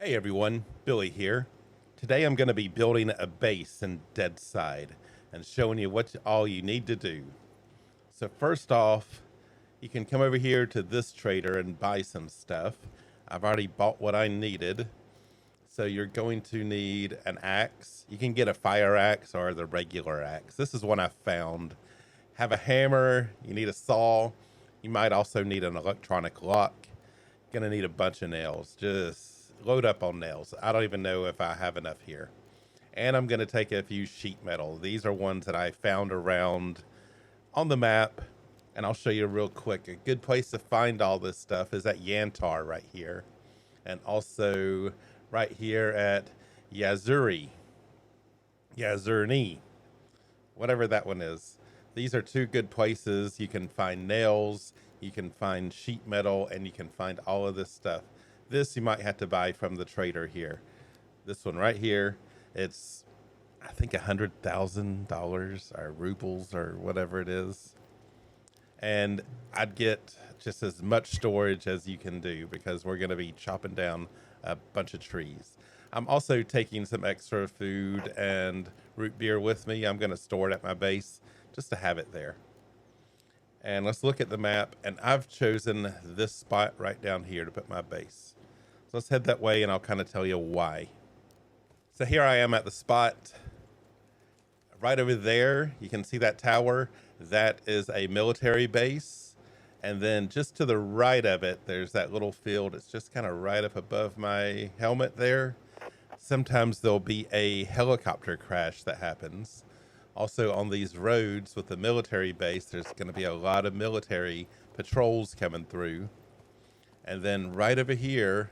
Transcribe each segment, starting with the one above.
Hey everyone, Billy here. Today I'm going to be building a base in Deadside and showing you what all you need to do. So first off, you can come over here to this trader and buy some stuff. I've already bought what I needed. So you're going to need an axe. You can get a fire axe or the regular axe. This is one I found. Have a hammer, you need a saw. You might also need an electronic lock. Gonna need a bunch of nails. Just load up on nails. I don't even know if I have enough here. And I'm gonna take a few sheet metal. These are ones that I found around on the map, and I'll show you real quick. A good place to find all this stuff is at Yantar right here, and also right here at Yazuri, whatever that one is. These are two good places. You can find nails, you can find sheet metal, and you can find all of this stuff. This you might have to buy from the trader here. This one right here, it's I think $100,000 or rubles or whatever it is. And I'd get just as much storage as you can do because we're going to be chopping down a bunch of trees. I'm also taking some extra food and root beer with me. I'm going to store it at my base just to have it there. And let's look at the map, and I've chosen this spot right down here to put my base. So let's head that way and I'll kind of tell you why. So here I am at the spot. Right over there, you can see that tower. That is a military base. And then just to the right of it, there's that little field. It's just kind of right up above my helmet there. Sometimes there'll be a helicopter crash that happens. Also on these roads with the military base, there's going to be a lot of military patrols coming through. And then right over here,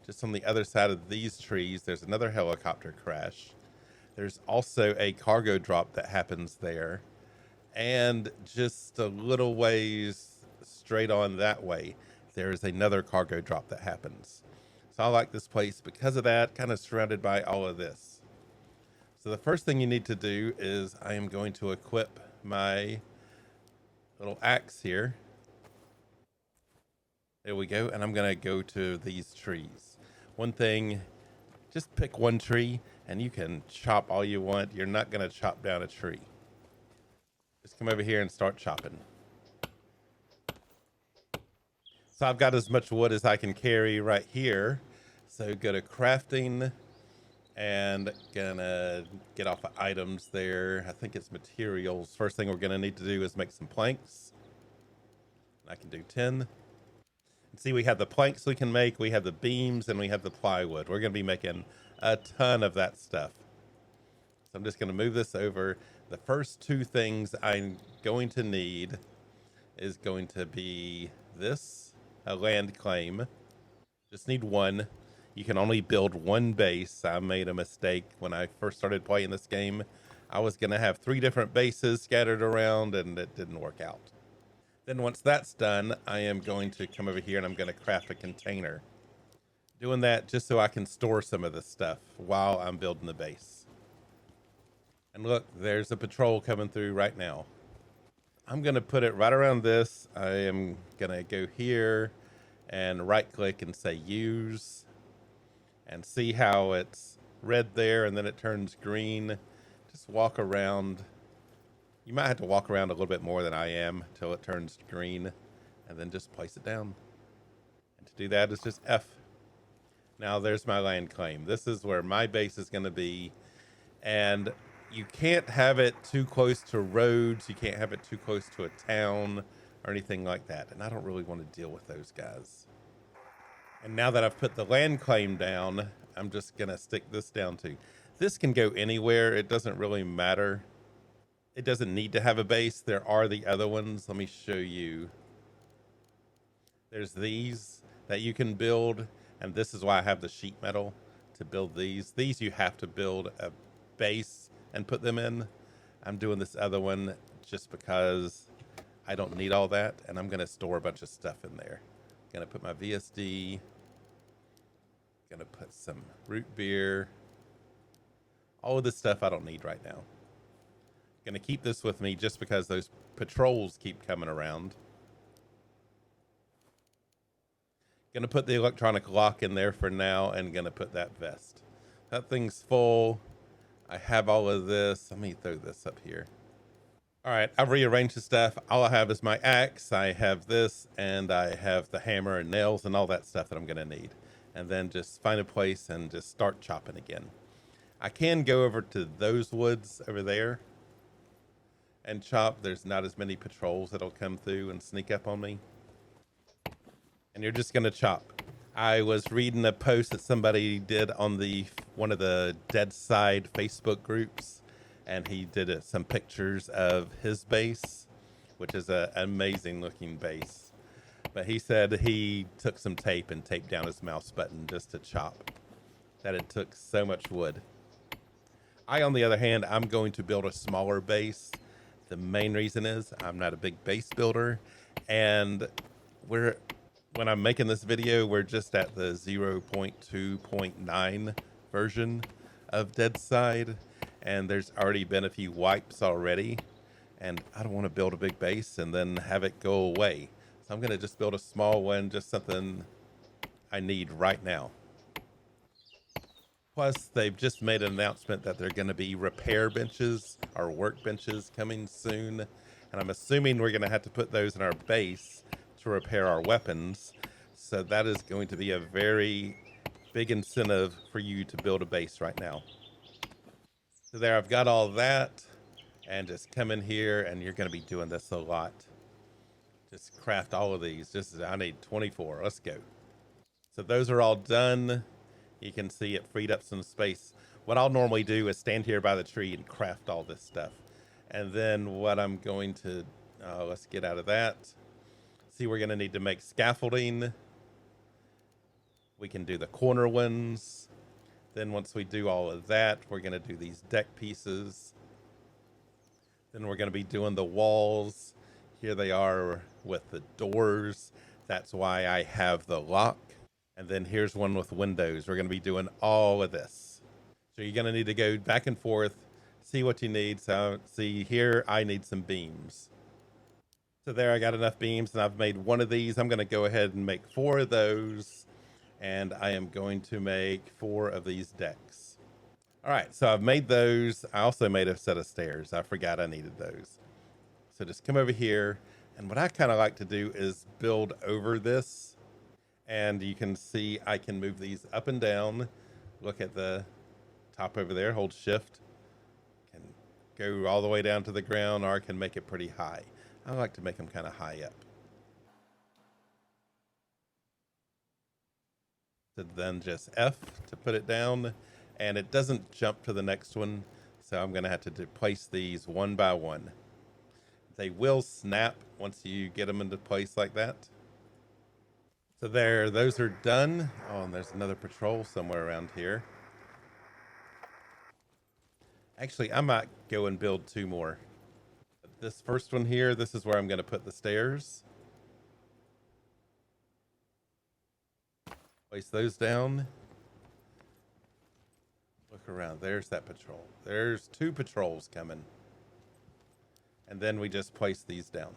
just on the other side of these trees, there's another helicopter crash. There's also a cargo drop that happens there. And just a little ways straight on that way, there's another cargo drop that happens. So I like this place because of that, kind of surrounded by all of this. So the first thing you need to do is I am going to equip my little axe here. There we go. And I'm going to go to these trees. One thing, just pick one tree and you can chop all you want. You're not going to chop down a tree. Just come over here and start chopping. So I've got as much wood as I can carry right here. So go to crafting and gonna get off of items there. I think it's materials. First thing we're gonna need to do is make some planks. I can do 10. And see, we have the planks we can make, we have the beams, and we have the plywood. We're gonna be making a ton of that stuff. So I'm just gonna move this over. The first two things I'm going to need is going to be this, a land claim. Just need one. You can only build one base. I made a mistake when I first started playing this game. I was going to have 3 different bases scattered around, and it didn't work out. Then once that's done, I am going to come over here and I'm going to craft a container. Doing that just so I can store some of this stuff while I'm building the base. And look, there's a patrol coming through right now. I'm going to put it right around this. I am going to go here and right click and say use. And see how it's red there and then it turns green. Just walk around. You might have to walk around a little bit more than I am until it turns green, and then just place it down. And to do that is just F. Now there's my land claim. This is where my base is going to be, and you can't have it too close to roads. You can't have it too close to a town or anything like that, and I don't really want to deal with those guys. And now that I've put the land claim down, I'm just going to stick this down too. This can go anywhere. It doesn't really matter. It doesn't need to have a base. There are the other ones. Let me show you. There's these that you can build. And this is why I have the sheet metal to build these. These you have to build a base and put them in. I'm doing this other one just because I don't need all that. And I'm going to store a bunch of stuff in there. I'm going to put my VSD. Gonna put some root beer. All of this stuff I don't need right now. Gonna keep this with me just because those patrols keep coming around. Gonna put the electronic lock in there for now and gonna put that vest. That thing's full. I have all of this. Let me throw this up here. All right, I've rearranged the stuff. All I have is my axe. I have this, and I have the hammer and nails and all that stuff that I'm gonna need. And then just find a place and just start chopping again. I can go over to those woods over there and chop. There's not as many patrols that'll come through and sneak up on me. And you're just gonna chop. I was reading a post that somebody did on the one of the Deadside Facebook groups, and he did some pictures of his base, which is an amazing looking base. But he said he took some tape and taped down his mouse button just to chop. That it took so much wood. I, on the other hand, I'm going to build a smaller base. The main reason is I'm not a big base builder, and when I'm making this video, we're just at the 0.2.9 version of Deadside, and there's already been a few wipes already, and I don't want to build a big base and then have it go away. So I'm going to just build a small one, just something I need right now. Plus, they've just made an announcement that they're going to be repair benches or workbenches coming soon, and I'm assuming we're going to have to put those in our base to repair our weapons. So that is going to be a very big incentive for you to build a base right now. So there, I've got all that, and just come in here, and you're going to be doing this a lot. Just craft all of these. I need 24. Let's go. So those are all done. You can see it freed up some space. What I'll normally do is stand here by the tree and craft all this stuff. And then what I'm going to, let's get out of that. See, we're going to need to make scaffolding. We can do the corner ones. Then once we do all of that, we're going to do these deck pieces. Then we're going to be doing the walls. Here they are with the doors. That's why I have the lock. And then here's one with windows. We're going to be doing all of this. So you're going to need to go back and forth, see what you need. So see here, I need some beams. So there, I got enough beams, and I've made one of these. I'm going to go ahead and make 4 of those, and I am going to make 4 of these decks. All right, so I've made those. I also made a set of stairs. I forgot I needed those. So just come over here, and what I kind of like to do is build over this. And you can see I can move these up and down. Look at the top over there, hold shift. Can go all the way down to the ground, or I can make it pretty high. I like to make them kind of high up. So then just F to put it down, and it doesn't jump to the next one. So I'm gonna have to place these one by one. They will snap once you get them into place like that. So there, those are done. Oh, and there's another patrol somewhere around here. Actually, I might go and build 2 more. This first one here, this is where I'm going to put the stairs. Place those down. Look around. There's that patrol. There's 2 patrols coming. And then we just place these down.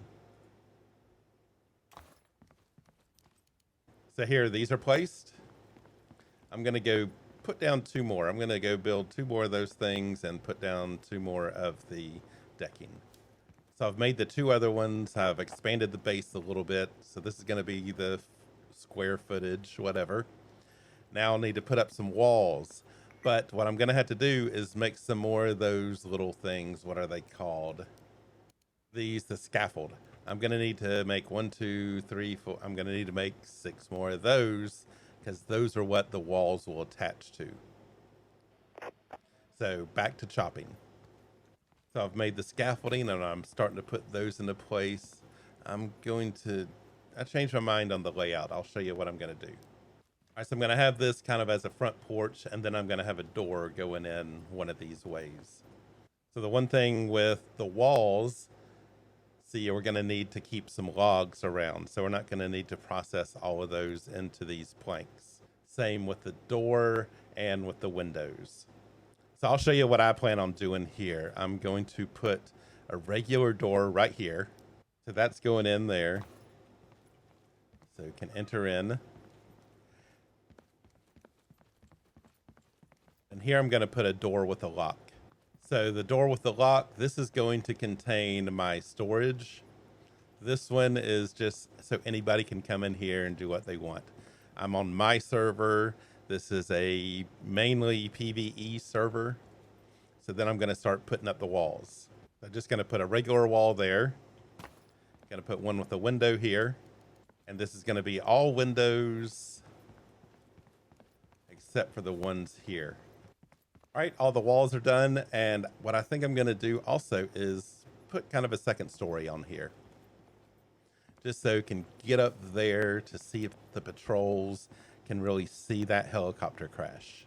So here, these are placed. I'm going to go put down 2 more. I'm going to go build 2 more of those things and put down 2 more of the decking. So I've made the 2 other ones. I've expanded the base a little bit. So this is going to be the square footage, whatever. Now I'll need to put up some walls. But what I'm going to have to do is make some more of those little things. What are they called? The scaffold. I'm going to need to make 1, 2, 3, 4. I'm going to need to make 6 more of those, because those are what the walls will attach to. So back to chopping. So I've made the scaffolding, and I'm starting to put those into place. I changed my mind on the layout. I'll show you what I'm going to do. All right, so I'm going to have this kind of as a front porch, and then I'm going to have a door going in one of these ways. So the one thing with the walls, see, we're going to need to keep some logs around, so we're not going to need to process all of those into these planks. Same with the door and with the windows. So I'll show you what I plan on doing here. I'm going to put a regular door right here. So that's going in there. So you can enter in. here I'm going to put a door with a lock. So the door with the lock, this is going to contain my storage. This one is just so anybody can come in here and do what they want. I'm on my server. This is a mainly PvE server. So then I'm going to start putting up the walls. I'm just going to put a regular wall there. Going to put one with a window here. And this is going to be all windows except for the ones here. All right, all the walls are done. And what I think I'm going to do also is put kind of a second story on here. Just so you can get up there to see if the patrols can really see that helicopter crash.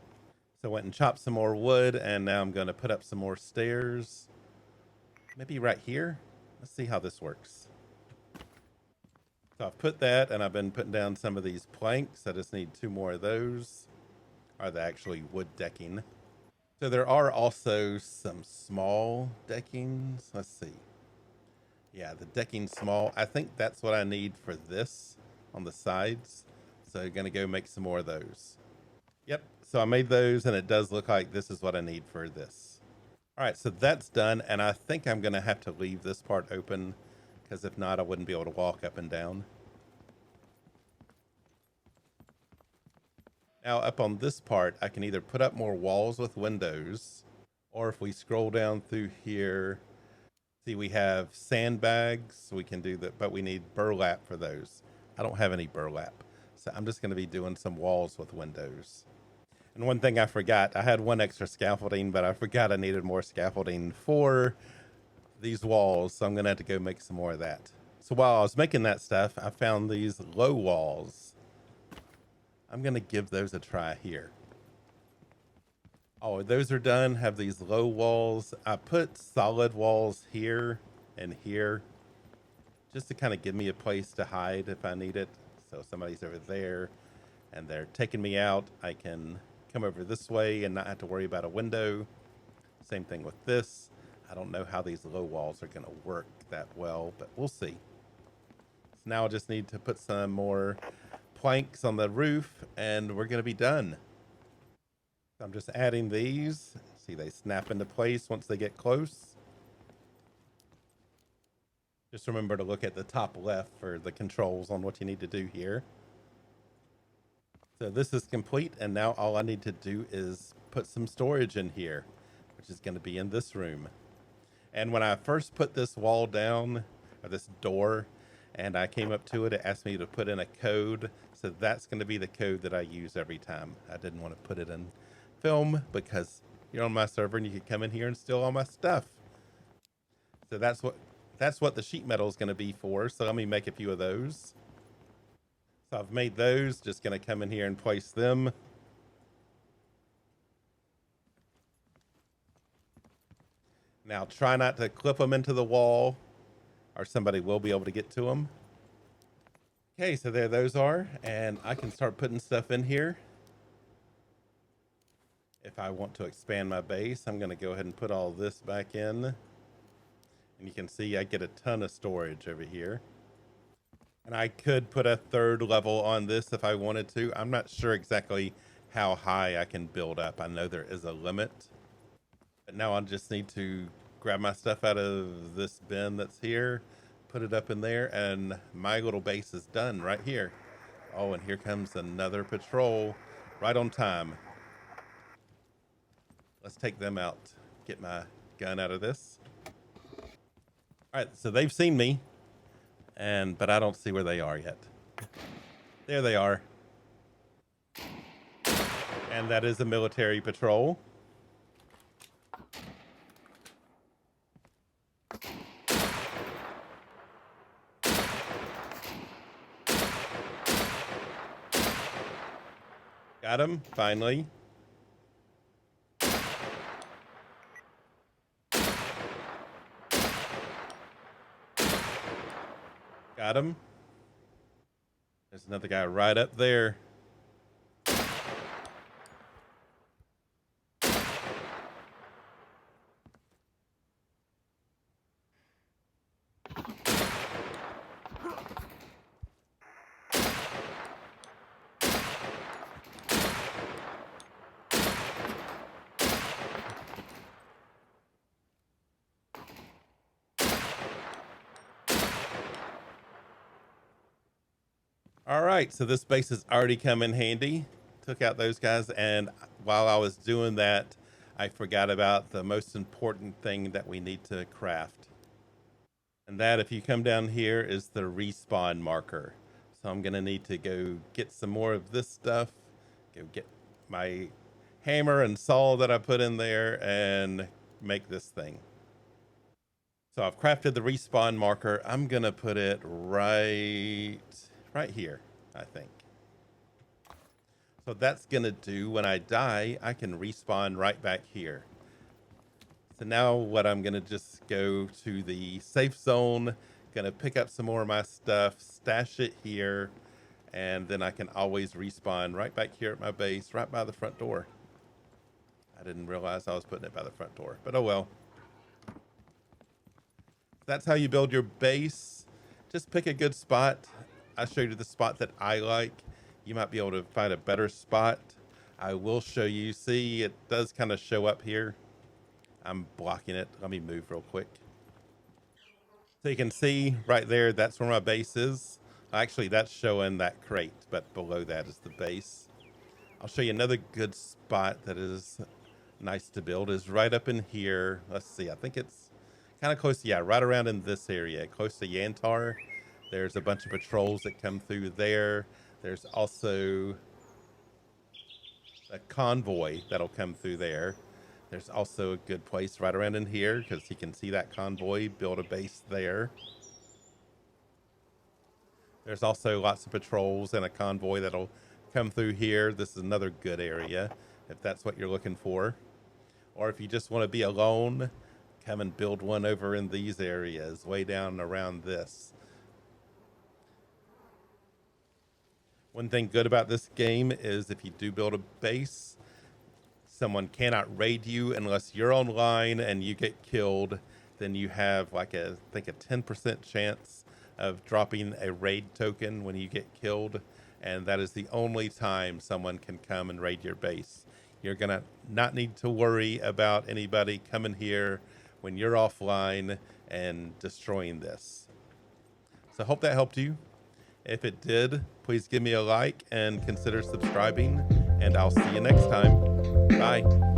So I went and chopped some more wood, and now I'm going to put up some more stairs. Maybe right here. Let's see how this works. So I've put that, and I've been putting down some of these planks. I just need 2 more of those. Are they actually wood decking? So there are also some small deckings. Let's see. Yeah, the decking small. I think that's what I need for this on the sides. So I'm going to go make some more of those. Yep. So I made those, and it does look like this is what I need for this. All right, so that's done. And I think I'm going to have to leave this part open because if not, I wouldn't be able to walk up and down. Now up on this part, I can either put up more walls with windows, or if we scroll down through here, see we have sandbags, so we can do that, but we need burlap for those. I don't have any burlap, so I'm just going to be doing some walls with windows. And one thing I forgot, I had 1 extra scaffolding, but I forgot I needed more scaffolding for these walls, so I'm going to have to go make some more of that. So while I was making that stuff, I found these low walls. I'm going to give those a try here. Oh, those are done. Have these low walls. I put solid walls here and here just to kind of give me a place to hide if I need it. So somebody's over there and they're taking me out. I can come over this way and not have to worry about a window. Same thing with this. I don't know how these low walls are going to work that well, but we'll see. So now I just need to put some more planks on the roof and we're going to be done. So I'm just adding these. See, they snap into place once they get close. Just remember to look at the top left for the controls on what you need to do here. So this is complete, and now all I need to do is put some storage in here, which is going to be in this room. And when I first put this wall down, or this door, and I came up to it, it asked me to put in a code. So that's going to be the code that I use every time. I didn't want to put it in film because you're on my server and you can come in here and steal all my stuff. So that's what the sheet metal is going to be for. So let me make a few of those. So I've made those, just going to come in here and place them. Now try not to clip them into the wall or somebody will be able to get to them. Okay, so there those are, and I can start putting stuff in here. If I want to expand my base, I'm going to go ahead and put all this back in. And you can see I get a ton of storage over here. And I could put a 3rd level on this if I wanted to. I'm not sure exactly how high I can build up. I know there is a limit. But now I just need to grab my stuff out of this bin that's here, put it up in there, and my little base is done right here. Oh, and here comes another patrol right on time. Let's take them out. Get my gun out of this. All right, so they've seen me, but I don't see where they are yet. There they are. And that is a military patrol. Got him, finally. Got him. There's another guy right up there. All right, so this base has already come in handy. Took out those guys, and while I was doing that, I forgot about the most important thing that we need to craft. And that, if you come down here, is the respawn marker. So I'm gonna need to go get some more of this stuff, go get my hammer and saw that I put in there, and make this thing. So I've crafted the respawn marker. I'm gonna put it right here, I think. So that's gonna do, when I die, I can respawn right back here. So now what I'm gonna just go to the safe zone, gonna pick up some more of my stuff, stash it here, and then I can always respawn right back here at my base, right by the front door. I didn't realize I was putting it by the front door, but oh well. That's how you build your base. Just pick a good spot. I showed you the spot that I like. You might be able to find a better spot. I will show you. See, it does kind of show up here. I'm blocking it. Let me move real quick. So you can see right there, that's where my base is. Actually, that's showing that crate, but below that is the base. I'll show you another good spot that is nice to build, is right up in here. Let's see, I think it's kind of close, yeah, right around in this area, close to Yantar. There's a bunch of patrols that come through there. There's also a convoy that'll come through there. There's also a good place right around in here, because you can see that convoy, build a base there. There's also lots of patrols and a convoy that'll come through here. This is another good area if that's what you're looking for. Or if you just want to be alone, come and build one over in these areas, way down around this. One thing good about this game is if you do build a base, someone cannot raid you unless you're online and you get killed. Then you have like I think a 10% chance of dropping a raid token when you get killed, and that is the only time someone can come and raid your base. You're gonna not need to worry about anybody coming here when you're offline and destroying this. So I hope that helped you. If it did, please give me a like and consider subscribing, and I'll see you next time. Bye.